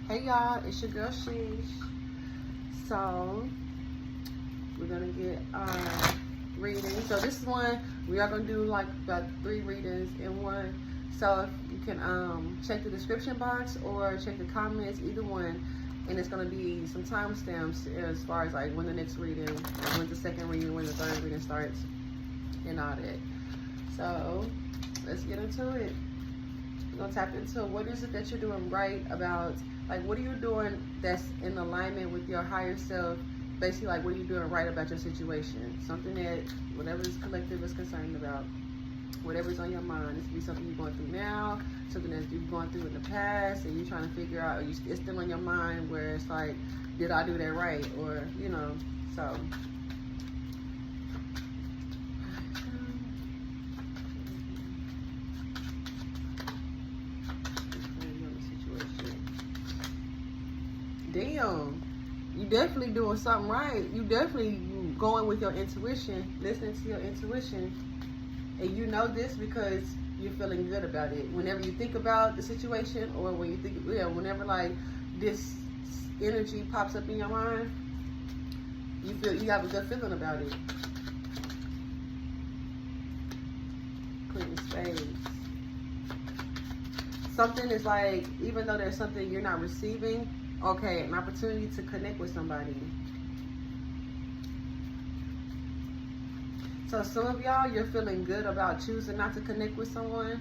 Hey y'all, it's your girl Sheesh. So we're gonna get our reading. So this is one we are gonna do like about 3 readings in one. So if you can check the description box or check the comments, either one, and it's gonna be some timestamps as far as like when the next reading, when the second reading, when the third reading starts, and all that. So let's get into it. We're gonna tap into what is it that you're doing right about, like what are you doing that's in alignment with your higher self. Basically, like what are you doing right about your situation, something that whatever this collective is concerned about, whatever's on your mind. This could be something you're going through now, something that you've gone through in the past, and you're trying to figure out, it's still on your mind where it's like, did I do that right? Or, you know, so. Damn, you definitely doing something right. You definitely going with your intuition, listening to your intuition. And you know this because you're feeling good about it. Whenever you think about the situation, or when you think, whenever like this energy pops up in your mind, you have a good feeling about it. Queen of Spades. Something is like, even though there's something you're not receiving, okay, an opportunity to connect with somebody. So some of y'all, you're feeling good about choosing not to connect with someone.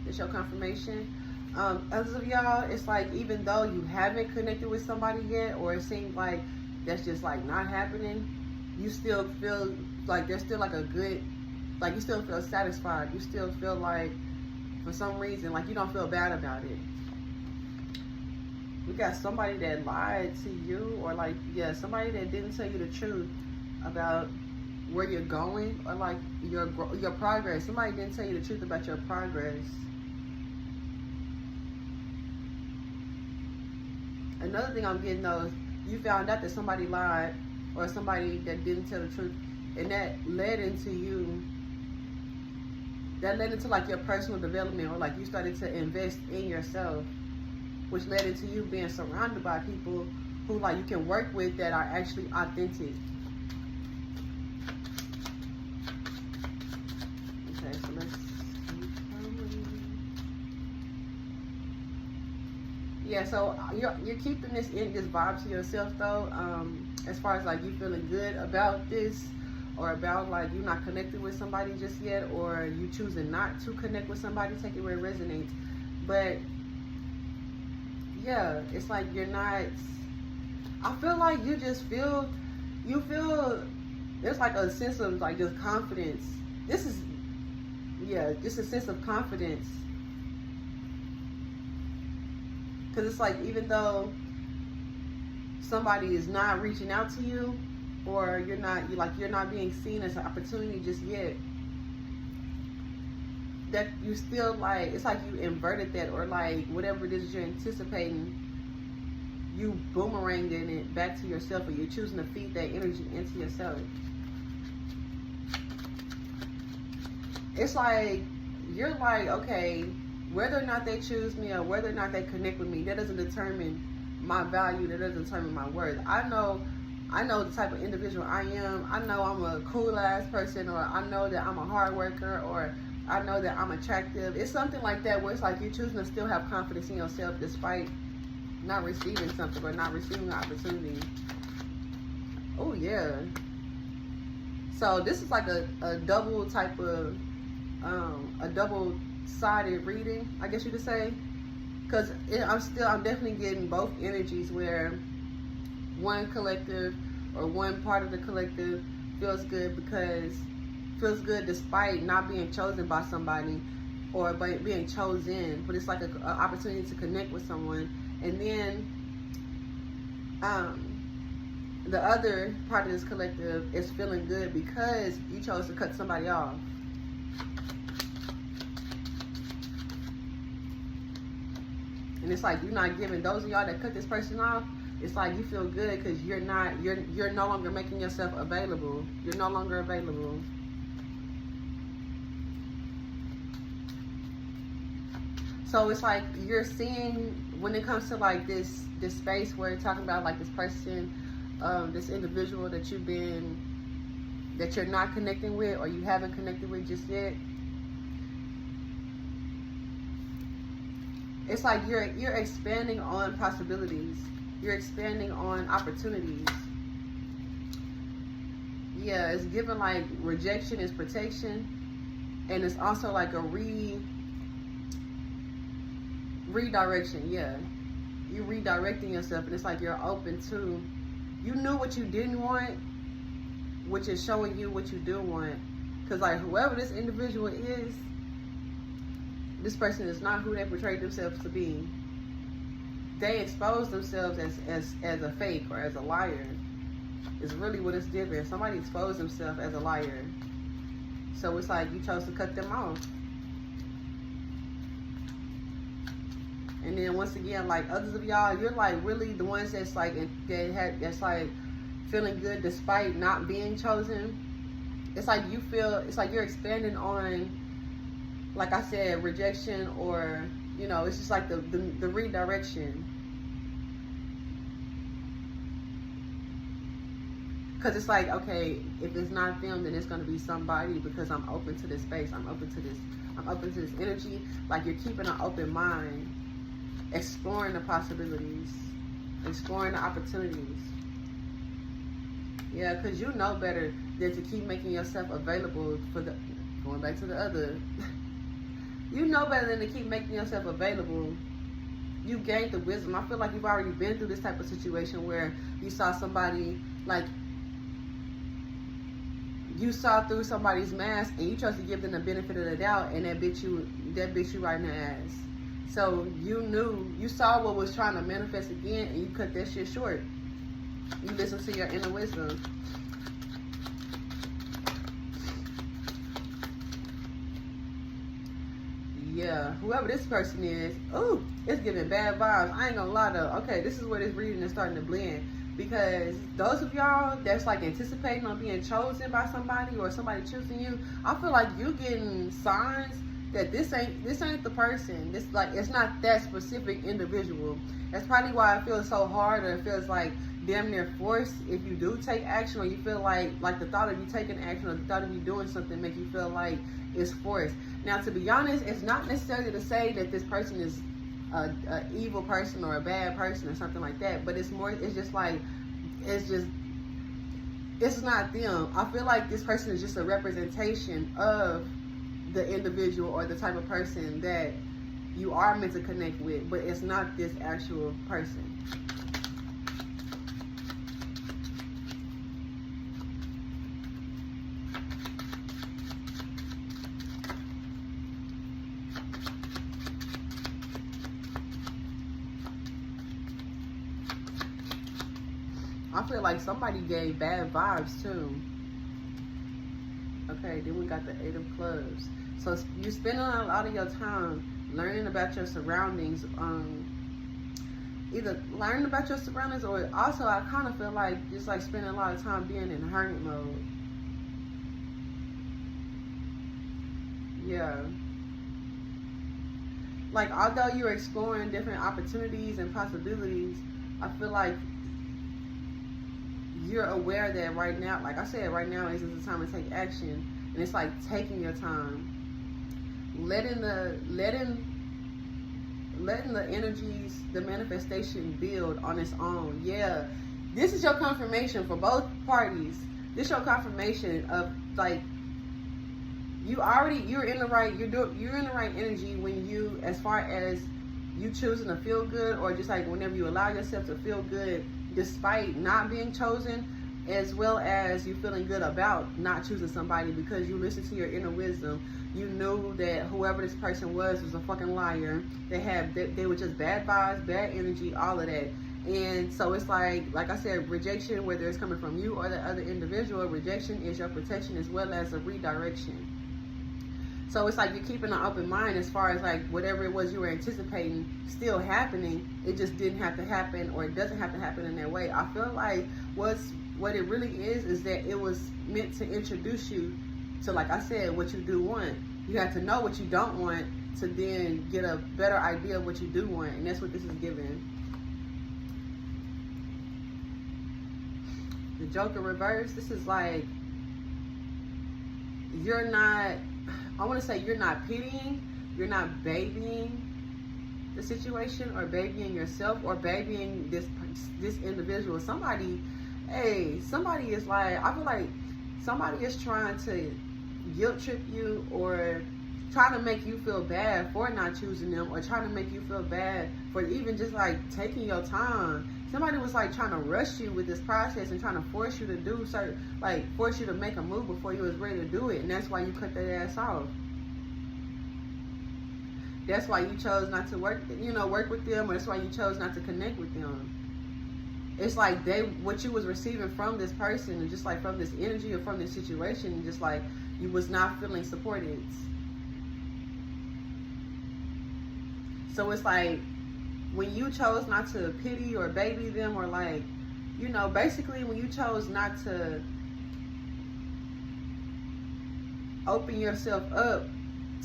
It's your confirmation. Others of y'all, it's like even though you haven't connected with somebody yet, or it seems like that's just like not happening, you still feel like there's still like a good, like you still feel satisfied. You still feel like for some reason, like you don't feel bad about it. We got somebody that lied to you, or like, yeah, somebody that didn't tell you the truth about where you're going, or like your progress. Somebody didn't tell you the truth about your progress. Another thing I'm getting though is you found out that somebody lied, or somebody that didn't tell the truth, and that led into like your personal development, or like you started to invest in yourself, which led into you being surrounded by people who like you can work with that are actually authentic. Okay, so let's keep going. Yeah, so you're keeping this vibe to yourself though, as far as like you feeling good about this, or about like you're not connected with somebody just yet, or you choosing not to connect with somebody. Take it where it resonates. But yeah, it's like you're not, I feel like you feel there's like a sense of like just confidence. This is, yeah, just a sense of confidence. Because it's like, even though somebody is not reaching out to you, or you're not being seen as an opportunity just yet, that you still like, it's like you inverted that, or like whatever it is you're anticipating, you boomeranging it back to yourself, or you're choosing to feed that energy into yourself. It's like, you're like, okay, whether or not they choose me, or whether or not they connect with me, that doesn't determine my value, that doesn't determine my worth. I know the type of individual I am. I know I'm a cool ass person, or I know that I'm a hard worker, or I know that I'm attractive. It's something like that, where it's like you're choosing to still have confidence in yourself despite not receiving something, or not receiving an opportunity. Oh yeah. So this is like a double type of, a double-sided reading, I guess you could say. Because I'm definitely getting both energies, where one collective, or one part of the collective feels good despite not being chosen by somebody, or by being chosen, but it's like an opportunity to connect with someone. And then the other part of this collective is feeling good because you chose to cut somebody off. And it's like you're not giving those of y'all that cut this person off, it's like you feel good because you're no longer making yourself available. You're no longer available. So it's like you're seeing when it comes to like this space where you're talking about like this person, this individual that you're not connecting with, or you haven't connected with just yet, it's like you're expanding on possibilities. You're expanding on opportunities. Yeah, it's given like rejection is protection, and it's also like a redirection. Yeah, you're redirecting yourself, and it's like you're open to. You knew what you didn't want, which is showing you what you do want. Because like whoever this individual is, this person is not who they portrayed themselves to be. They expose themselves as a fake or as a liar. Is really what it's giving. Somebody exposed themselves as a liar. So it's like you chose to cut them off. And then once again, like others of y'all, you're like really the ones that's like that's like feeling good despite not being chosen. It's like you feel, it's like you're expanding on, like I said, rejection, or you know, it's just like the redirection. Because it's like, okay, if it's not them, then it's going to be somebody, because I'm open to this space. I'm open to this energy. Like you're keeping an open mind, exploring the possibilities, exploring the opportunities. Yeah, because you know better than to keep making yourself available for the, going back to the other, you know better than to keep making yourself available. You gained the wisdom. I feel like you've already been through this type of situation where you saw somebody, like, you saw through somebody's mask and you chose to give them the benefit of the doubt, and that bit you right in the ass. So you knew, you saw what was trying to manifest again, and you cut that shit short. You listen to your inner wisdom. Yeah, whoever this person is, ooh, it's giving bad vibes. I ain't gonna lie though. Okay, this is where this reading is starting to blend. Because those of y'all that's like anticipating on being chosen by somebody, or somebody choosing you, I feel like you getting signs that this ain't the person. This, like, it's not that specific individual. That's probably why it feels so hard, or it feels like damn near forced if you do take action, or you feel like the thought of you taking action, or the thought of you doing something make you feel like it's forced. Now, to be honest, it's not necessarily to say that this person is a evil person or a bad person or something like that, but it's just like, it's not them. I feel like this person is just a representation of the individual or the type of person that you are meant to connect with, but it's not this actual person. I feel like somebody gave bad vibes too. Okay, then we got the 8 of Clubs. So you're spending a lot of your time learning about your surroundings. Either learning about your surroundings, or also I kind of feel like just like spending a lot of time being in hermit mode. Yeah. Like, although you're exploring different opportunities and possibilities, I feel like you're aware that right now, like I said, right now isn't the time to take action. And it's like taking your time, letting the energies, the manifestation build on its own. Yeah, this is your confirmation for both parties. This is your confirmation of like, you're in the right energy when you, as far as you choosing to feel good, or just like whenever you allow yourself to feel good despite not being chosen, as well as you feeling good about not choosing somebody because you listen to your inner wisdom. You knew that whoever this person was a fucking liar. They were just bad vibes, bad energy, all of that. And so it's like I said, rejection, whether it's coming from you or the other individual, rejection is your protection as well as a redirection. So it's like you're keeping an open mind as far as like whatever it was you were anticipating still happening. It just didn't have to happen, or it doesn't have to happen in that way. I feel like what it really is that it was meant to introduce you to, like I said, what you do want. You have to know what you don't want to then get a better idea of what you do want. And that's what this is giving. The Joker reverse, this is like, you're not, I want to say you're not pitying, you're not babying the situation, or babying yourself, or babying this individual. Somebody is like, I feel like somebody is trying to guilt trip you, or trying to make you feel bad for not choosing them, or trying to make you feel bad for even just like taking your time. Somebody was like trying to rush you with this process and trying to force you to do certain, like force you to make a move before you was ready to do it, and that's why you cut that ass off. That's why you chose not to work with them, or that's why you chose not to connect with them. It's like what you was receiving from this person, and just like from this energy or from this situation, just like you was not feeling supported. So it's like, when you chose not to pity or baby them, or like, basically when you chose not to open yourself up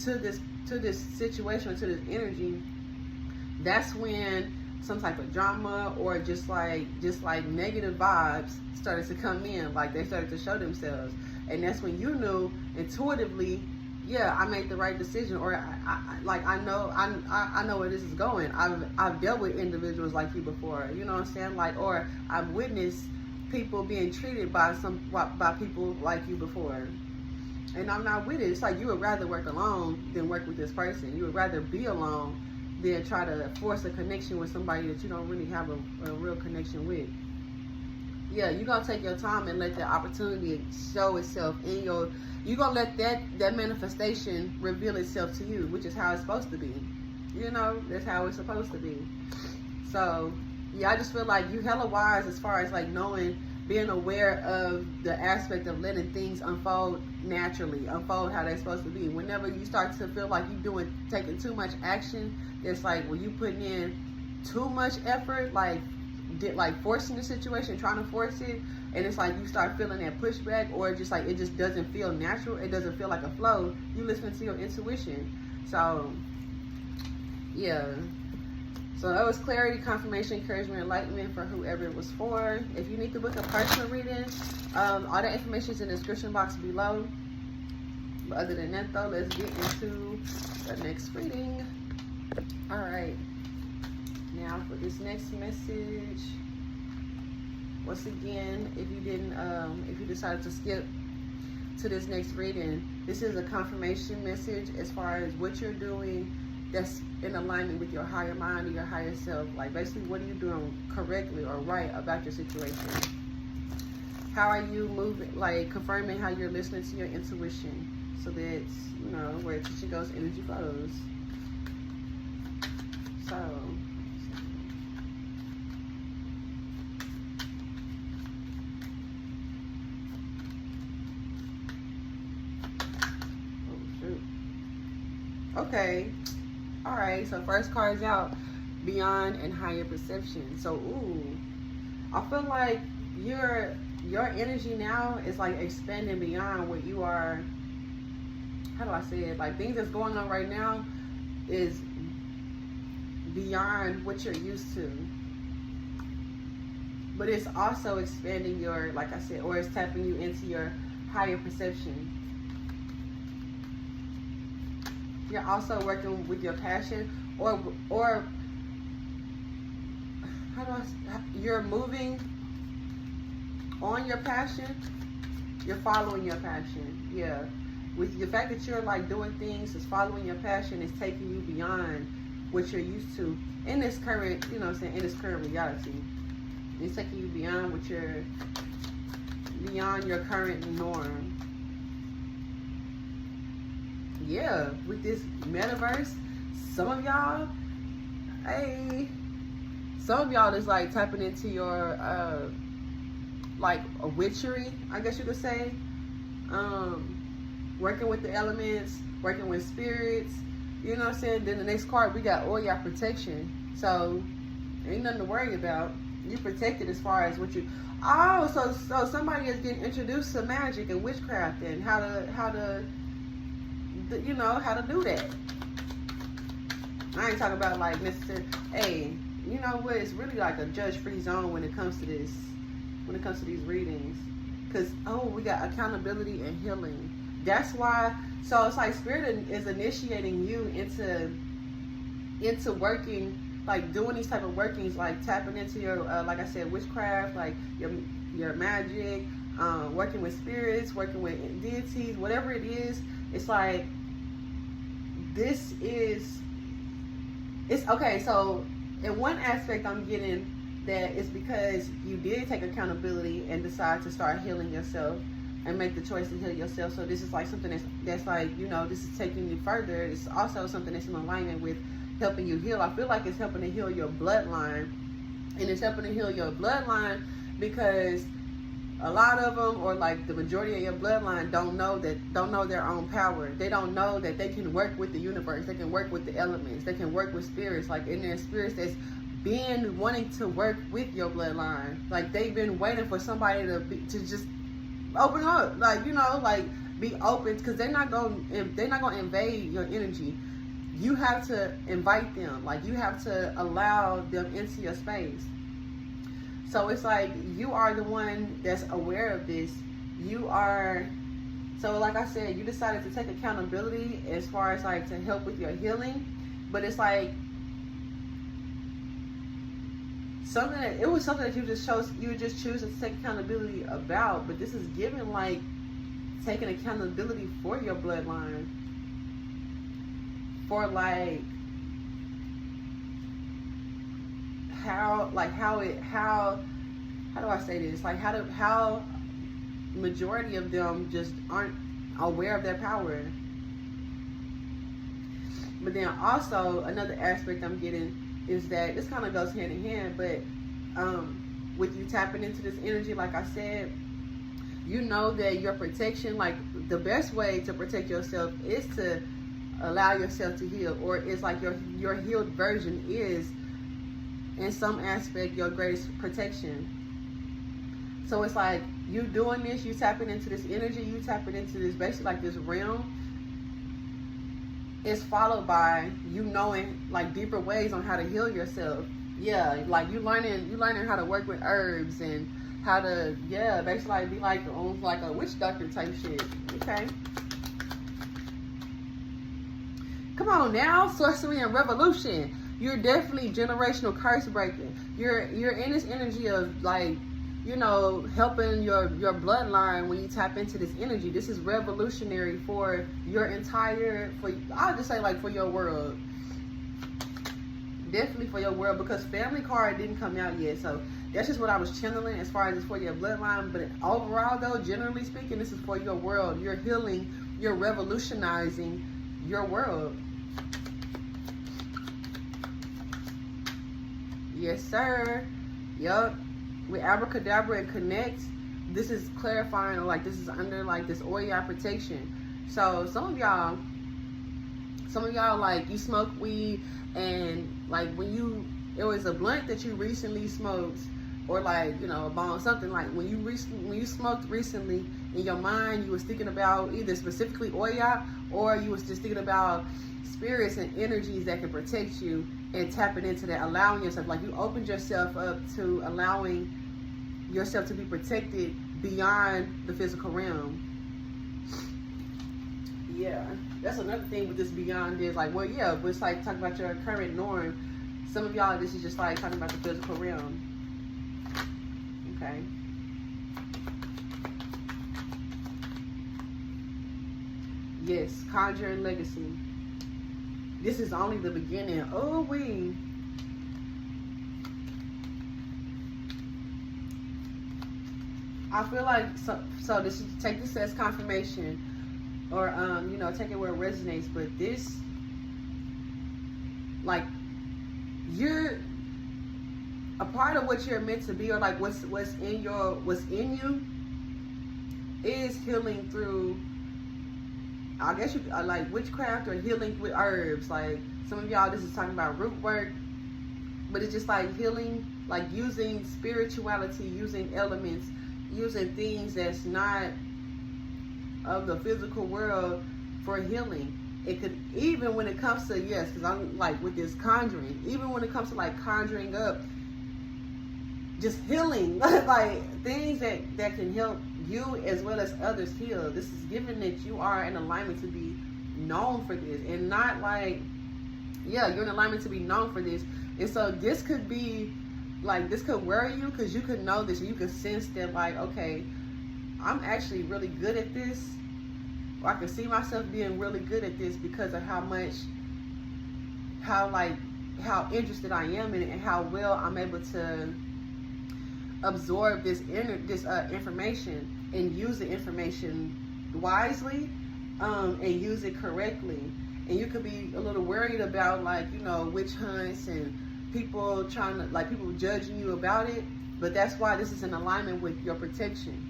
to this situation, to this energy, that's when some type of drama or just like negative vibes started to come in. Like, they started to show themselves, and that's when you knew intuitively, yeah, I made the right decision, or I know where this is going. I've dealt with individuals like you before, you know what I'm saying? Like, or I've witnessed people being treated by people like you before, and I'm not with it. It's like you would rather work alone than work with this person. You would rather be alone than try to force a connection with somebody that you don't really have a real connection with. Yeah, you're gonna take your time and let the opportunity show itself in your, you're gonna let that manifestation reveal itself to you, which is how it's supposed to be. That's how it's supposed to be. So yeah, I just feel like you hella wise as far as like knowing, being aware of the aspect of letting things unfold naturally, unfold how they're supposed to be. Whenever you start to feel like you're taking too much action, it's like when you putting in too much effort, like forcing the situation, trying to force it, and it's like you start feeling that pushback, or just like it just doesn't feel natural, it doesn't feel like a flow. You listen to your intuition. So yeah, so that was clarity, confirmation, encouragement, enlightenment for whoever it was for. If you need to book a personal reading, all that information is in the description box below. But other than that though, let's get into the next reading. All right, now for this next message, once again, if you decided to skip to this next reading, this is a confirmation message as far as what you're doing that's in alignment with your higher mind or your higher self. Like, basically, what are you doing correctly or right about your situation? How are you moving, like confirming how you're listening to your intuition, so that where intuition goes, energy flows. So okay, all right, so first card's out, beyond and higher perception. So I feel like your energy now is like expanding beyond what you are, how do I say it, like things that's going on right now is beyond what you're used to, but it's also expanding your, like I said, or it's tapping you into your higher perception. You're also working with your passion, or you're moving on your passion. You're following your passion. Yeah, with the fact that you're like doing things, is following your passion, is taking you beyond what you're used to in this current, in this current reality. It's taking you beyond beyond your current norm. Yeah, with this metaverse, some of y'all is like tapping into your like a witchery, I guess you could say. Working with the elements, working with spirits, you know what I'm saying? Then the next card, we got all your protection. So ain't nothing to worry about. You protected as far as what you, so somebody is getting introduced to magic and witchcraft and how to do that. I ain't talking about like necessarily, hey, you know what, it's really like a judge-free zone when it comes to this, when it comes to these readings. Because, we got accountability and healing. That's why, so it's like Spirit is initiating you into working, like doing these type of workings, like tapping into your, like I said, witchcraft, like your magic, working with spirits, working with deities, whatever it is. It's like, this is, it's okay. So in one aspect I'm getting that it's because you did take accountability and decide to start healing yourself and make the choice to heal yourself. So this is like something that's like, you know, this is taking you further. It's also something that's in alignment with helping you heal. I feel like it's helping to heal your bloodline. And it's helping to heal your bloodline because a lot of them, or like the majority of your bloodline, don't know their own power. They don't know that they can work with the universe. They can work with the elements. They can work with spirits. Like in their spirits that's been wanting to work with your bloodline. Like they've been waiting for somebody to just open up. Like, you know, like be open, because they're not going to invade your energy. You have to invite them. Like you have to allow them into your space. So it's like you are the one that's aware of this. You are, so like I said, you decided to take accountability as far as like to help with your healing. But it's like it was something that you would just choose to take accountability about. But this is given like taking accountability for your bloodline. For like how do I say this? Like how majority of them just aren't aware of their power. But then also another aspect I'm getting is that this kind of goes hand in hand, but with you tapping into this energy, like I said, you know that your protection, like the best way to protect yourself is to allow yourself to heal, or it's like your healed version is in some aspect your greatest protection. So it's like you doing this, you tapping into this energy, you tapping into this basically like this realm. It's followed by you knowing like deeper ways on how to heal yourself. Yeah, like you learning how to work with herbs and how to, yeah, basically like be like almost like a witch doctor type shit. Okay. Come on now, sorcery and revolution. You're definitely generational curse breaking. You're in this energy of like, you know, helping your bloodline when you tap into this energy. This is revolutionary for your entire, I'll just say like for your world. Definitely for your world, because family card didn't come out yet. So that's just what I was channeling as far as it's for your bloodline. But overall though, generally speaking, this is for your world. You're healing, you're revolutionizing your world. Yes, sir. Yup. With Abracadabra and Connect, this is clarifying, or like this is under like this Oya protection. So some of y'all like you smoke weed, and like when it was a blunt that you recently smoked, or like, you know, a bong, something like when you smoked recently, in your mind you was thinking about either specifically Oya, or you was just thinking about spirits and energies that can protect you, and tapping into that, allowing yourself, like you opened yourself up to allowing yourself to be protected beyond the physical realm. Yeah, that's another thing with this beyond is like, well, yeah, but it's like talking about your current norm. Some of y'all, this is just like talking about the physical realm. Okay. Yes, conjuring legacy. This is only the beginning. Oh, I feel like so this, take this as confirmation, or you know, take it where it resonates. But this, like, you're a part of what you're meant to be, or like what's in you is healing through, I guess you like witchcraft, or healing with herbs. Like some of y'all, this is talking about root work, but it's just like healing, like using spirituality, using elements, using things that's not of the physical world for healing. it could, even when it comes to, yes, because I'm like with this conjuring, even when it comes to like conjuring up, just healing, like things that can help you as well as others heal. This is given that you are in alignment to be known for this, and not like, yeah, you're in alignment to be known for this. And so this could be like, this could worry you, because you could know this and you could sense that, like, okay, I'm actually really good at this, or I can see myself being really good at this because of how interested I am in it, and how well I'm able to absorb this information and use the information wisely, and use it correctly. And you could be a little worried about, like, you know, witch hunts and people trying to, like, people judging you about it. But that's why this is in alignment with your protection.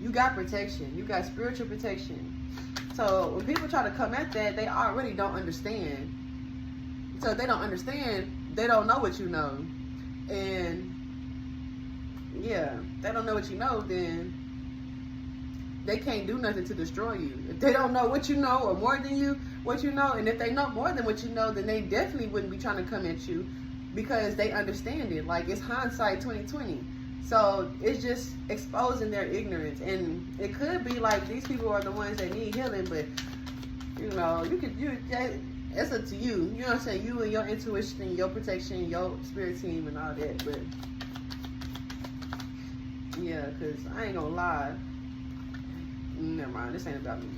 You got protection. You got spiritual protection. So when people try to come at that, they already don't understand. So if they don't understand, they don't know what you know. And yeah, they don't know what you know, then they can't do nothing to destroy you. If they don't know what you know, or more than you, what you know, and if they know more than what you know, then they definitely wouldn't be trying to come at you, because they understand it. Like, it's hindsight 2020. So it's just exposing their ignorance. And it could be like these people are the ones that need healing, but you know, it's up to you. You know what I'm saying? You and your intuition, your protection, your spirit team, and all that. But yeah, because I ain't gonna lie. Never mind, this ain't about me.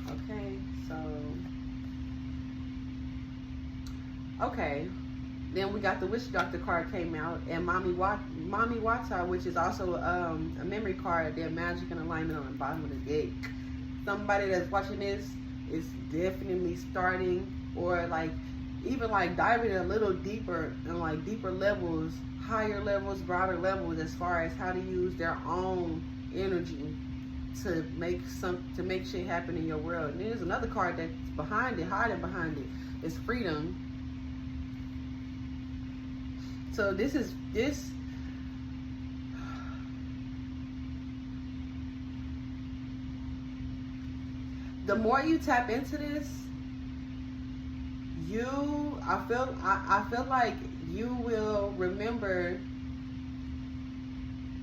Okay, so okay, then we got the Witch Doctor card came out, and Mommy Wata, which is also a memory card. Their magic and alignment on the bottom of the deck. Somebody that's watching this is definitely starting, or like even like diving a little deeper, and like deeper levels, higher levels, broader levels, as far as how to use their own energy to make shit happen in your world. And there's another card that's behind it, hiding behind it. It's freedom. So this. The more you tap into this, I feel like you will remember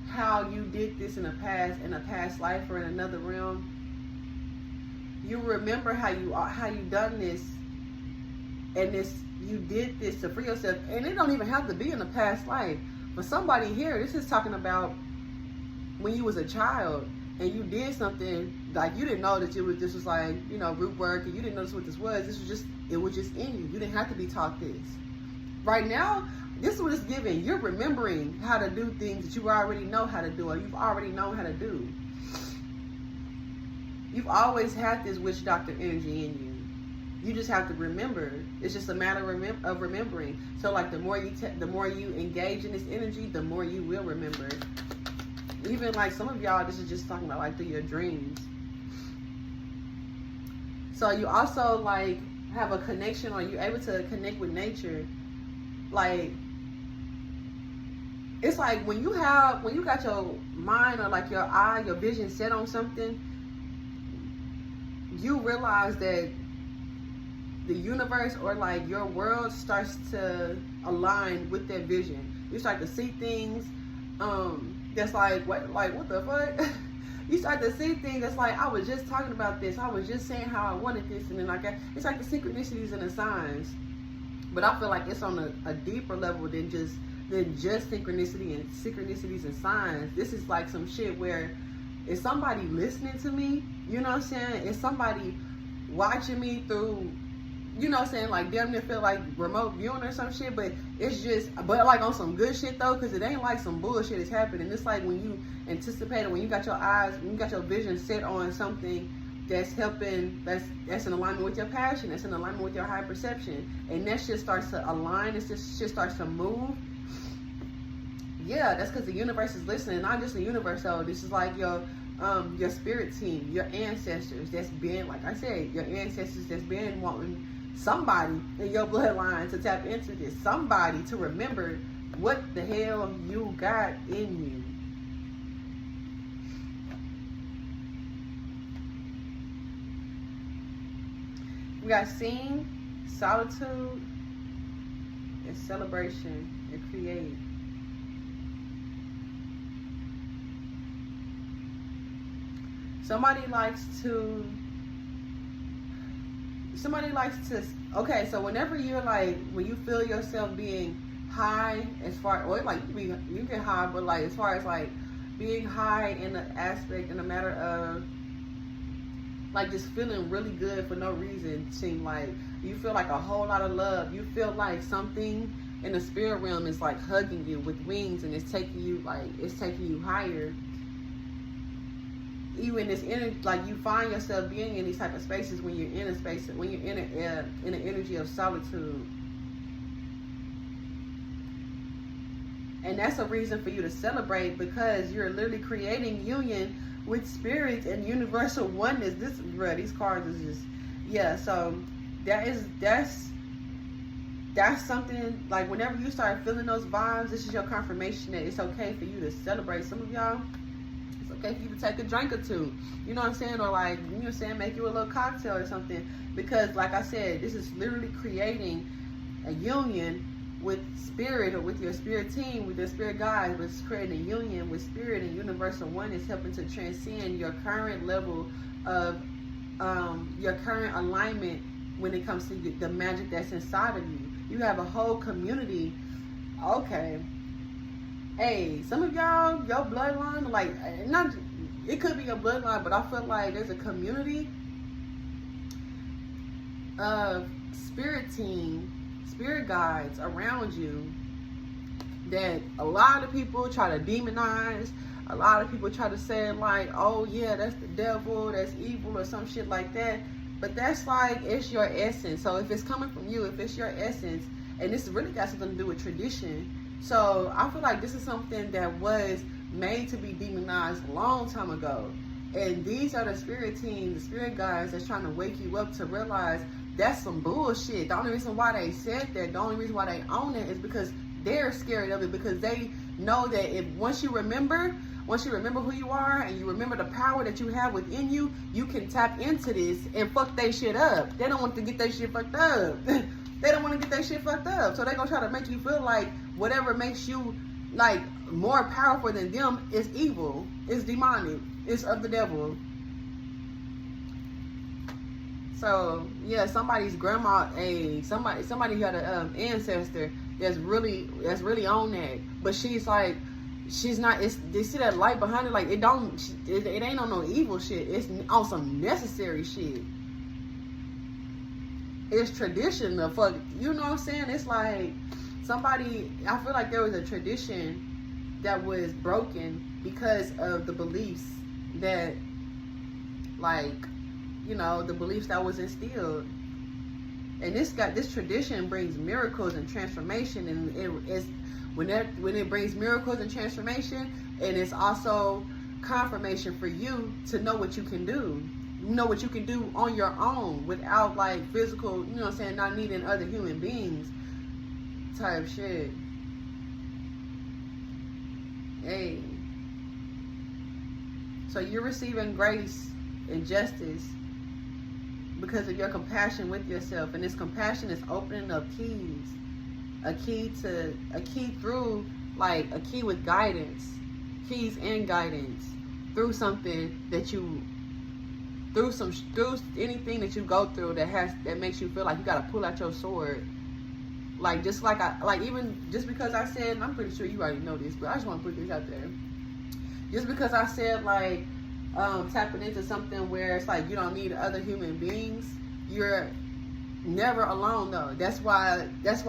how you did this in a past life, or in another realm. You remember how you done this, and you did this to free yourself. And it don't even have to be in a past life. For somebody here, this is talking about when you was a child and you did something, like you didn't know that this was like, you know, root work, and you didn't know what this was. It was just in you. You didn't have to be taught this. Right now, this is what it's giving. You're remembering how to do things that you already know how to do, or you've already known how to do. You've always had this witch doctor energy in you. You just have to remember. It's just a matter of remembering. So like the more you engage in this energy, the more you will remember. Even like some of y'all, this is just talking about like through your dreams. So you also like have a connection, or you're able to connect with nature. Like, it's like when you got your mind, or like your vision set on something, you realize that the universe, or like your world, starts to align with that vision. You start to see things that's like what the fuck? You start to see things that's like, I was just talking about this, I was just saying how I wanted this, and then like it's like the synchronicities and the signs. But I feel like it's on a deeper level than just synchronicities and signs. This is like some shit where, is somebody listening to me? You know what I'm saying? Is somebody watching me through, you know what I'm saying, like damn near feel like remote viewing or some shit, but it's just, but like on some good shit though, because it ain't like some bullshit is happening. It's like when you anticipate it, when you got your eyes, when you got your vision set on something that's helping, that's in alignment with your passion, that's in alignment with your high perception, and that shit starts to align, it's just shit starts to move. Yeah, that's because the universe is listening. Not just the universe though, this is like your spirit team, your ancestors that's been, like I said, your ancestors that's been wanting somebody in your bloodline to tap into this, somebody to remember what the hell you got in you. We got sing, solitude, and celebration, and create. Somebody likes to, okay, so whenever you're like, when you feel yourself being high, as far, or like you get high, but like as far as like being high in the aspect, in the matter of like just feeling really good for no reason, seem like you feel like a whole lot of love, you feel like something in the spirit realm is like hugging you with wings, and it's taking you higher. Even this energy, like you find yourself being in these type of spaces when you're in a space, when you're in an energy of solitude. And that's a reason for you to celebrate, because you're literally creating union with spirits and universal oneness. This, bro, these cards is just, yeah. So that's something, like whenever you start feeling those vibes, this is your confirmation that it's okay for you to celebrate. Some of y'all, it's okay for you to take a drink or two, you know what I'm saying, or like, you know what I'm saying, make you a little cocktail or something, because like I said, this is literally creating a union with spirit, or with your spirit team, with your spirit guides, but it's creating a union with spirit and universal oneness, helping to transcend your current level of your current alignment when it comes to the magic that's inside of you. You have a whole community. Okay, hey, some of y'all, your bloodline, like, not, it could be your bloodline, but I feel like there's a community of spirit team, spirit guides around you that a lot of people try to demonize. A lot of people try to say like, oh yeah, that's the devil, that's evil, or some shit like that. But that's like, it's your essence. So if it's coming from you, if it's your essence, and this really got something to do with tradition. So I feel like this is something that was made to be demonized a long time ago. And these are the spirit teams, the spirit guides that's trying to wake you up to realize that's some bullshit. The only reason why they said that, the only reason why they own it, is because they're scared of it, because they know that if once you remember who you are, and you remember the power that you have within you, you can tap into this and fuck they shit up. They don't want to get their shit fucked up. They don't want to get their shit fucked up. So they're gonna try to make you feel like whatever makes you like more powerful than them is evil, is demonic, is of the devil. So yeah, somebody's grandma, somebody got an ancestor that's really on that, but she's like, she's not. It's, they see that light behind it, like it ain't on no evil shit. It's on some necessary shit. It's tradition, the fuck, you know what I'm saying? It's like somebody. I feel like there was a tradition that was broken because of the beliefs that, like, you know, the beliefs that was instilled. And this tradition brings miracles and transformation, and it's when it brings miracles and transformation, and it's also confirmation for you to know what you can do. You know what you can do on your own without like physical, you know what I'm saying, not needing other human beings type shit. Hey. So you're receiving grace and justice because of your compassion with yourself, and this compassion is opening up keys, a key through, like a key with guidance, keys and guidance through something that you, through anything that you go through that makes you feel like you gotta pull out your sword. Like just like even just because I said, and I'm pretty sure you already know this, but I just want to put this out there. Just because I said like tapping into something where it's like you don't need other human beings, you're never alone though. That's why it's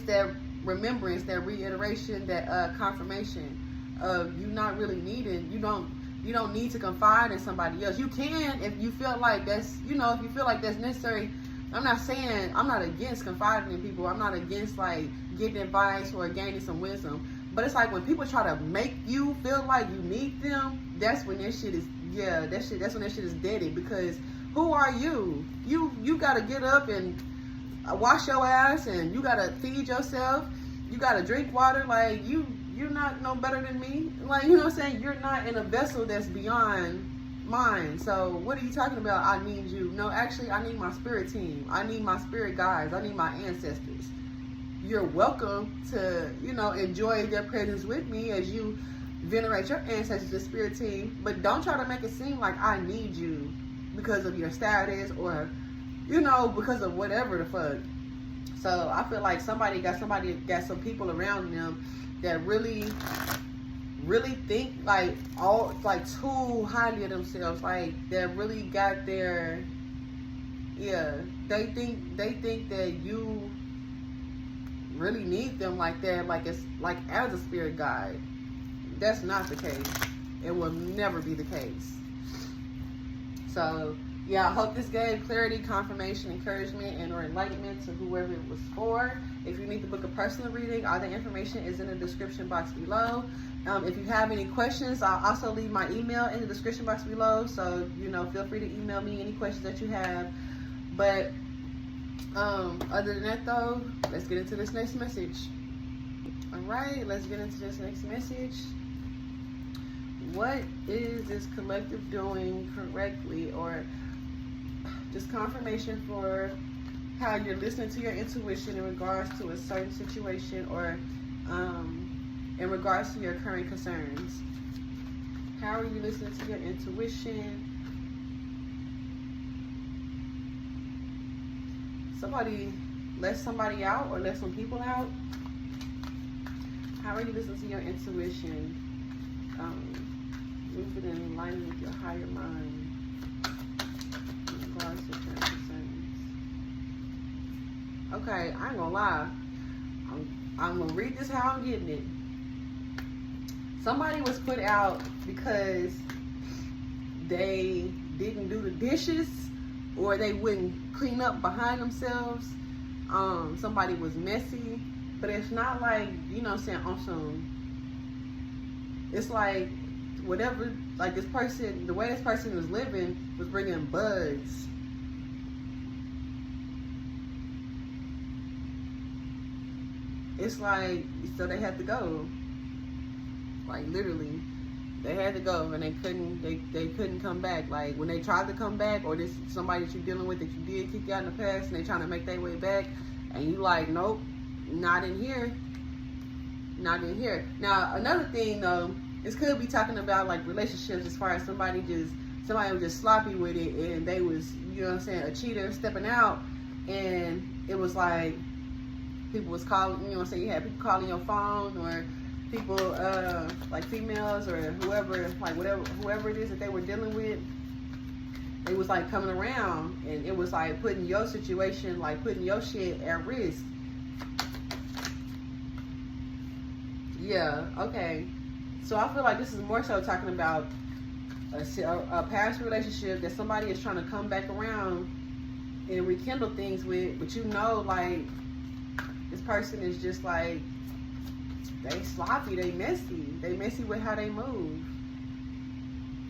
that remembrance, that reiteration, that confirmation of you not really needing, you don't need to confide in somebody else. You can if you feel like that's, you know, if you feel like that's necessary. I'm not saying, I'm not against confiding in people. I'm not against like getting advice or gaining some wisdom. But it's like when people try to make you feel like you need them, that's when that shit is, that's when that shit is deaded. Because who are you? You gotta get up and wash your ass, and you gotta feed yourself. You gotta drink water. Like you're not no better than me. Like, you know what I'm saying? You're not in a vessel that's beyond mine. So what are you talking about? I need you. No, actually, I need my spirit team. I need my spirit guides. I need my ancestors. You're welcome to, you know, enjoy their presence with me as you venerate your ancestors, the spirit team. But don't try to make it seem like I need you because of your status or, you know, because of whatever the fuck. So I feel like somebody got some people around them that really think like too highly of themselves. Like that really got their, they think that you really need them like that, like it's like as a spirit guide. That's not the case. It will never be the case. So yeah, I hope this gave clarity, confirmation, encouragement, and or enlightenment to whoever it was for. If you need to book a personal reading, all the information is in the description box below. If you have any questions, I'll also leave my email in the description box below. So, you know, feel free to email me any questions that you have. But other than that, though, let's get into this next message. All right, let's get into this next message. What is this collective doing correctly, or just confirmation for how you're listening to your intuition in regards to a certain situation, or in regards to your current concerns? How are you listening to your intuition? Somebody let somebody out or let some people out? How are you listening to your intuition? Move it in alignment with your higher mind in regards to current concerns. Okay, I ain't gonna lie. I'm gonna read this how I'm getting it. Somebody was put out because they didn't do the dishes or they wouldn't clean up behind themselves. Somebody was messy, but it's not like, you know what I'm saying, on some, it's like whatever, like this person, the way this person was living was bringing bugs. It's like, so they had to go. Like literally, they had to go, and they couldn't come back. Like when they tried to come back, or this somebody that you're dealing with that you did kick you out in the past, and they trying to make their way back, and you like, nope, not in here, not in here. Now another thing though, this could be talking about like relationships, as far as somebody was just sloppy with it, and they was, you know what I'm saying, a cheater stepping out, and it was like people was calling, you know what I'm saying, you had people calling your phone, or people like females or whoever, like whoever it is that they were dealing with, they was like coming around, and it was like putting your situation, like putting your shit at risk. Yeah, okay. So I feel like this is more so talking about a past relationship that somebody is trying to come back around and rekindle things with, but you know, like this person is just like, they sloppy, they messy with how they move,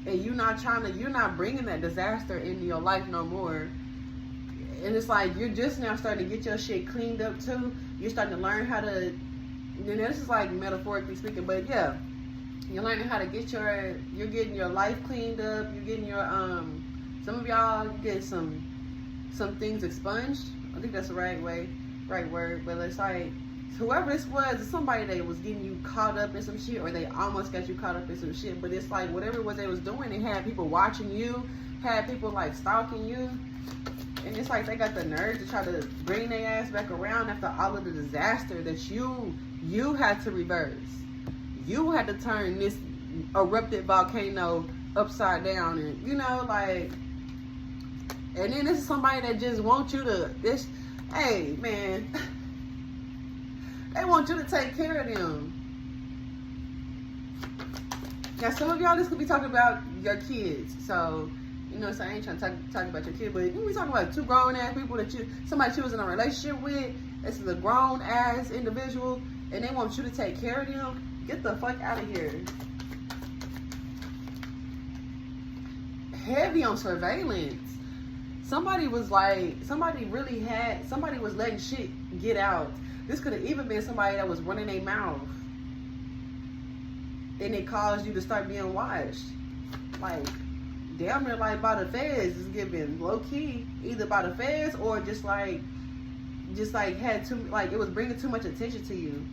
and you're not bringing that disaster into your life no more. And it's like you're just now starting to get your shit cleaned up too. You're starting to learn how to, you know, this is like metaphorically speaking, but yeah, you're learning how to you're getting your life cleaned up. You're getting your some of y'all get some things expunged. I think that's the right word, but it's like, whoever this was, it's somebody that was getting you caught up in some shit, or they almost got you caught up in some shit. But it's like whatever it was they was doing, they had people watching you, had people like stalking you, and it's like they got the nerve to try to bring their ass back around after all of the disaster that you had to reverse. You had to turn this erupted volcano upside down, and you know, like, and then this is somebody that just wants you to hey man. They want you to take care of them. Now, some of y'all, this could be talking about your kids. So, you know, so I ain't trying to talk about your kid, but we talking about two grown-ass people that somebody she was in a relationship with. This is a grown-ass individual, and they want you to take care of them. Get the fuck out of here. Heavy on surveillance. Somebody was letting shit get out. This could have even been somebody that was running their mouth, and it caused you to start being watched. Like, damn near like by the feds. It's giving low key, either by the feds or just like had too, like it was bringing too much attention to you.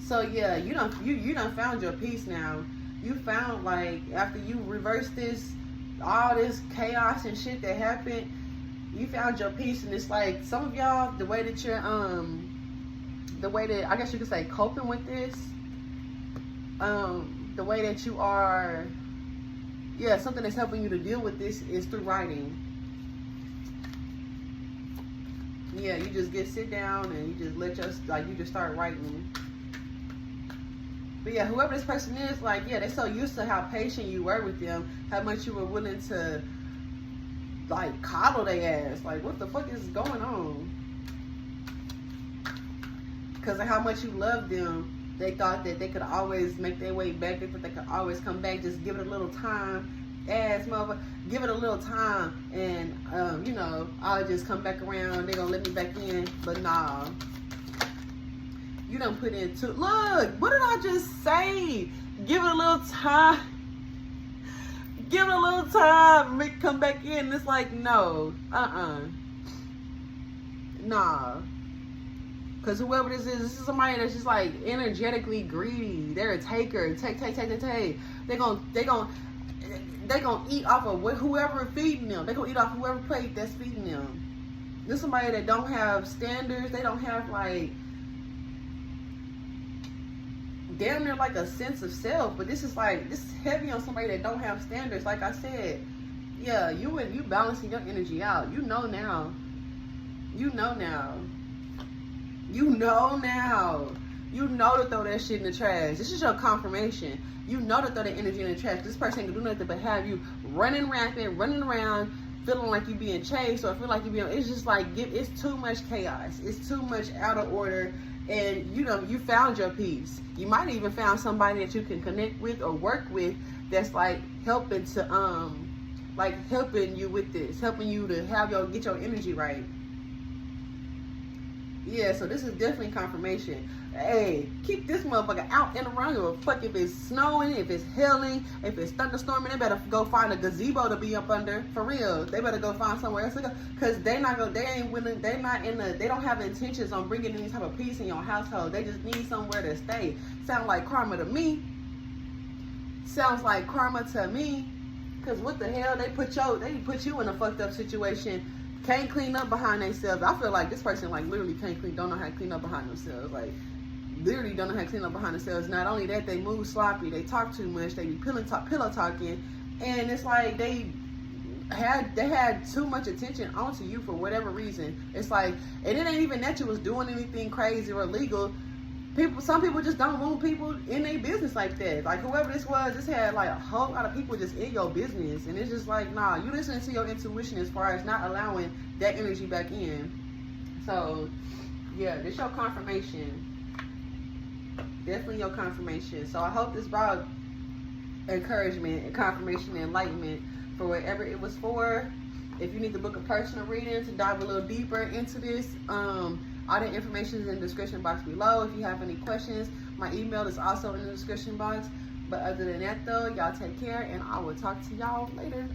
So yeah, you done found your peace now. You found, like, after you reversed all this chaos and shit that happened, you found your peace. And it's like, some of y'all, the way that you're the way that, I guess you could say, coping with this, the way that you are, yeah, something that's helping you to deal with this is through writing. Yeah, you just sit down and you just you just start writing. But yeah, whoever this person is, like, yeah, they're so used to how patient you were with them, how much you were willing to, like, coddle their ass. Like, what the fuck is going on? Because of how much you loved them, they thought that they could always make their way back. They thought they could always come back. Just give it a little time. Ass motherfucker, give it a little time, and you know, I'll just come back around. They're gonna let me back in. But nah, you done put in look, what did I just say? Give it a little time. Give it a little time. Make come back in. It's like, no, nah. Because whoever this is somebody that's just like energetically greedy. They're a taker. Take. They're gonna eat off of whoever feeding them. They're gonna eat off whoever plate that's feeding them. There's somebody that don't have standards. They don't have, like, damn near like a sense of self. But this is heavy on somebody that don't have standards. Like I said, yeah, you balancing your energy out. You know now. You know to throw that shit in the trash. This is your confirmation. You know to throw that energy in the trash. This person ain't gonna do nothing but have you running rampant, running around, feeling like you being chased, or feel like you being. It's just like it's too much chaos. It's too much out of order, and you found your peace. You might have even found somebody that you can connect with or work with that's like helping to helping you with this, helping you to get your energy right. Yeah, so this is definitely confirmation. Hey, keep this motherfucker out and around. Give a fuck if it's snowing, if it's hailing, if it's thunderstorming. They better go find a gazebo to be up under. For real, they better go find somewhere else to go. Cause they don't have intentions on bringing any type of peace in your household. They just need somewhere to stay. Sound like karma to me. Sounds like karma to me. Cause what the hell, they put you in a fucked up situation. Can't clean up behind themselves. I feel like this person like literally don't know how to clean up behind themselves. Like literally don't know how to clean up behind themselves. Not only that, they move sloppy. They talk too much. They be pillow talking, and it's like they had too much attention onto you for whatever reason. It's like, and it ain't even that you was doing anything crazy or illegal. Some people just don't want people in their business like that. Like whoever this was, just had like a whole lot of people just in your business, and it's just like, nah, you listening to your intuition as far as not allowing that energy back in. So yeah, this your confirmation. Definitely your confirmation. So I hope this brought encouragement and confirmation and enlightenment for whatever it was for. If you need to book a personal reading to dive a little deeper into this, all the information is in the description box below. If you have any questions, my email is also in the description box. But other than that though, y'all take care, and I will talk to y'all later.